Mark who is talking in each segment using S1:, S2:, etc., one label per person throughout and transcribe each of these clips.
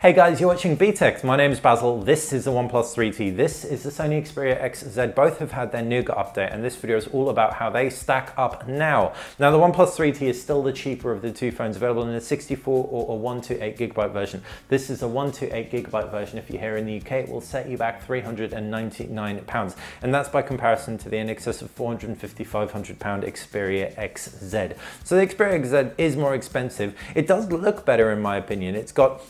S1: Hey guys, you're watching BTech. My name is Basil. This is the OnePlus 3T. This is the Sony Xperia XZ. Both have had their Nougat update, and this video is all about how they stack up now. Now, the OnePlus 3T is still the cheaper of the two phones, available in a 64 or a 128GB version. This is a 128GB version. If you're here in the UK, it will set you back £399, and that's by comparison to the in excess of £450, £500 Xperia XZ. So the Xperia XZ is more expensive. It does look better in my opinion. It's got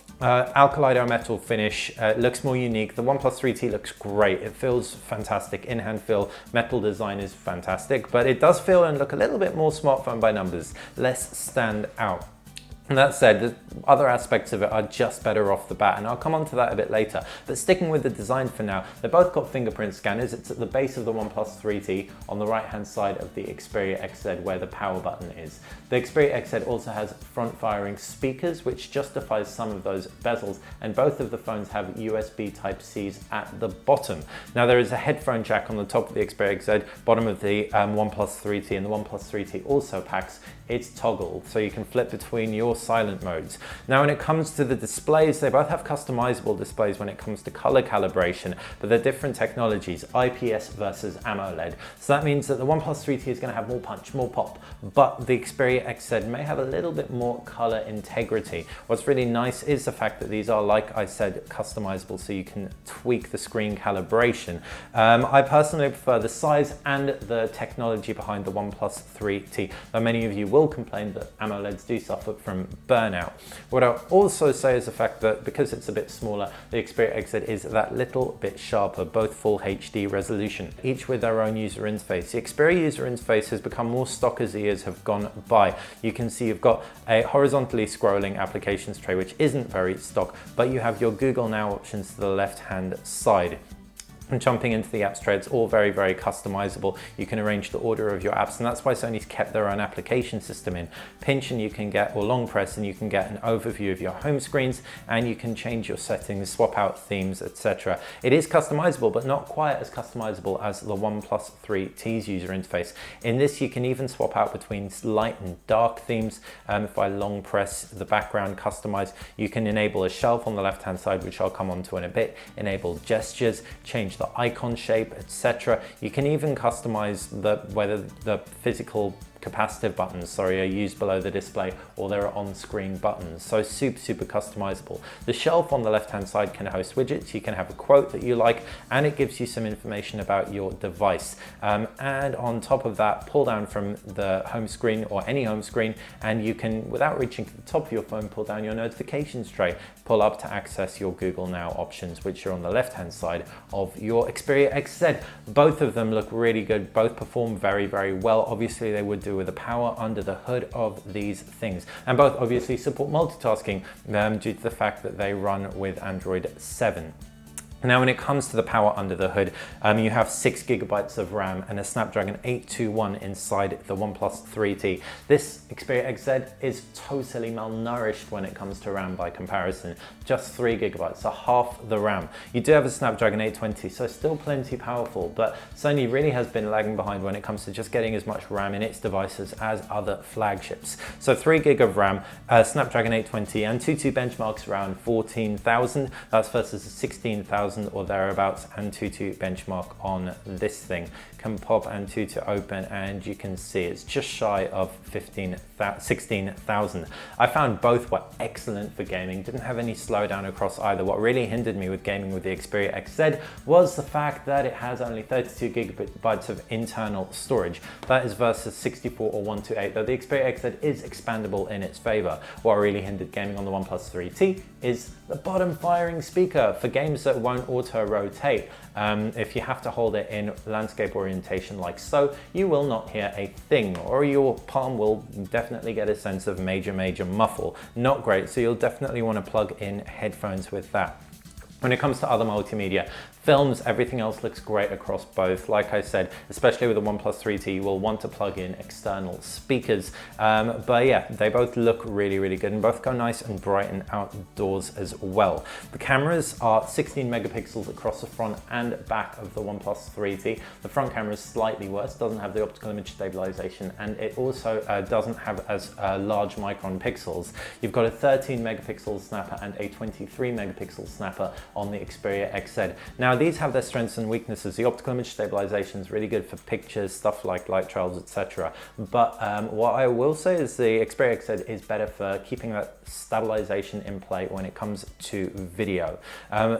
S1: Alkaline metal finish, looks more unique. The OnePlus 3T looks great. It feels fantastic. In-hand feel, metal design is fantastic, but it does feel and look a little bit more smartphone by numbers, less stand out. And that said, the other aspects of it are just better off the bat, and I'll come on to that a bit later. But sticking with the design for now, they've both got fingerprint scanners. It's at the base of the OnePlus 3T on the right-hand side of the Xperia XZ where the power button is. The Xperia XZ also has front-firing speakers, which justifies some of those bezels, and both of the phones have USB Type-Cs at the bottom. Now, there is a headphone jack on the top of the Xperia XZ, bottom of the OnePlus 3T, and the OnePlus 3T also packs its toggle, so you can flip between your silent modes. Now, when it comes to the displays, they both have customizable displays when it comes to color calibration, but they're different technologies, IPS versus AMOLED. So that means that the OnePlus 3T is going to have more punch, more pop, but the Xperia XZ may have a little bit more color integrity. What's really nice is the fact that these are, like I said, customizable, so you can tweak the screen calibration. I personally prefer the size and the technology behind the OnePlus 3T, though many of you will complain that AMOLEDs do suffer from burnout. What I'll also say is the fact that because it's a bit smaller, the Xperia XZ is that little bit sharper, both full HD resolution, each with their own user interface. The Xperia user interface has become more stock as the years have gone by. You can see you've got a horizontally scrolling applications tray, which isn't very stock, but you have your Google Now options to the left-hand side. And jumping into the apps tray, it's all very, very customizable. You can arrange the order of your apps, and that's why Sony's kept their own application system in. Pinch and you can get, or long press, and you can get an overview of your home screens, and you can change your settings, swap out themes, etc. It is customizable, but not quite as customizable as the OnePlus 3T's user interface. In this, you can even swap out between light and dark themes. If I long press the background, customize, you can enable a shelf on the left-hand side, which I'll come on to in a bit, enable gestures, change the icon shape, etc. You can even customize whether the physical capacitive buttons, are used below the display or there are on-screen buttons. So super customizable. The shelf on the left-hand side can host widgets. You can have a quote that you like, and it gives you some information about your device. And on top of that, pull down from the home screen or any home screen, and you can, without reaching to the top of your phone, pull down your notifications tray, pull up to access your Google Now options, which are on the left-hand side of your Xperia XZ. Both of them look really good. Both perform very well. Obviously, they would do with the power under the hood of these things, and both obviously support multitasking due to the fact that they run with Android 7. Now, when it comes to the power under the hood, you have 6GB of RAM and a Snapdragon 821 inside the OnePlus 3T. This Xperia XZ is totally malnourished when it comes to RAM by comparison. Just 3GB, so half the RAM. You do have a Snapdragon 820, so still plenty powerful, but Sony really has been lagging behind when it comes to just getting as much RAM in its devices as other flagships. So 3GB of RAM, Snapdragon 820, and Antutu benchmarks around 14,000. That's versus 16,000 or thereabouts Antutu benchmark on this thing. Can pop Antutu open and you can see it's just shy of 16,000. I found both were excellent for gaming, didn't have any slowdown across either. What really hindered me with gaming with the Xperia XZ was the fact that it has only 32GB of internal storage. That is versus 64 or 128, though the Xperia XZ is expandable in its favor. What really hindered gaming on the OnePlus 3T is the bottom firing speaker for games that won't auto rotate. If you have to hold it in landscape orientation like so, you will not hear a thing, or your palm will definitely get a sense of major muffle. Not great, so you'll definitely want to plug in headphones with that. When it comes to other multimedia, films, everything else looks great across both. Like I said, especially with the OnePlus 3T, you will want to plug in external speakers. But yeah, they both look really, really good and both go nice and bright and outdoors as well. The cameras are 16 megapixels across the front and back of the OnePlus 3T. The front camera is slightly worse, doesn't have the optical image stabilization, and it also doesn't have as large Micron pixels. You've got a 13 megapixel snapper and a 23 megapixel snapper on the Xperia XZ. Now these have their strengths and weaknesses. The optical image stabilization is really good for pictures, stuff like light trails, etc. But what I will say is the Xperia XZ is better for keeping that stabilization in play when it comes to video.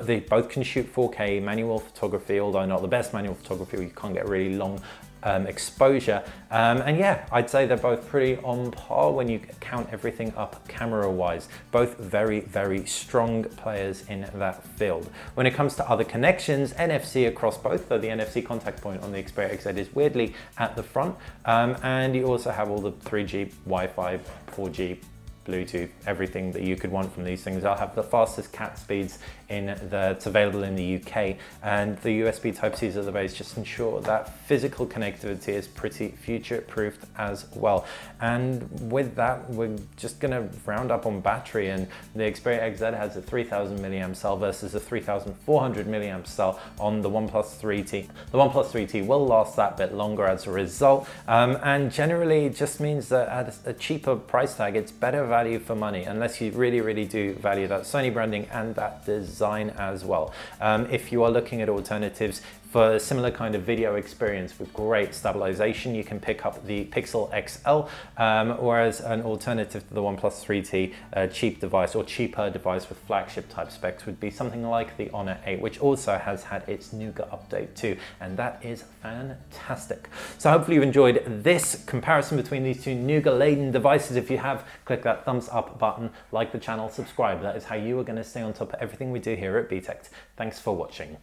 S1: They both can shoot 4K manual photography, although not the best manual photography, you can't get really long exposure, and yeah, I'd say they're both pretty on par when you count everything up camera wise. Both very, very strong players in that field. When it comes to other connections, NFC across both, though the NFC contact point on the Xperia XZ is weirdly at the front, and you also have all the 3G, Wi-Fi, 4G, Bluetooth, everything that you could want from these things. I'll have the fastest cat speeds that's available in the UK, and the USB Type-Cs at the base just ensure that physical connectivity is pretty future-proofed as well. And with that, we're just gonna round up on battery, and the Xperia XZ has a 3000 milliamp cell versus a 3400 milliamp cell on the OnePlus 3T. The OnePlus 3T will last that bit longer as a result, and generally it just means that at a cheaper price tag, it's better value for money, unless you really, really do value that Sony branding and that design as well. If you are looking at alternatives for a similar kind of video experience with great stabilization, you can pick up the Pixel XL, whereas an alternative to the OnePlus 3T cheap device or cheaper device with flagship type specs would be something like the Honor 8, which also has had its Nougat update too, and that is fantastic. So hopefully you've enjoyed this comparison between these two Nougat-laden devices. If you have, click that thumbs up button, like the channel, subscribe. That is how you are going to stay on top of everything we do here at BTech. Thanks for watching.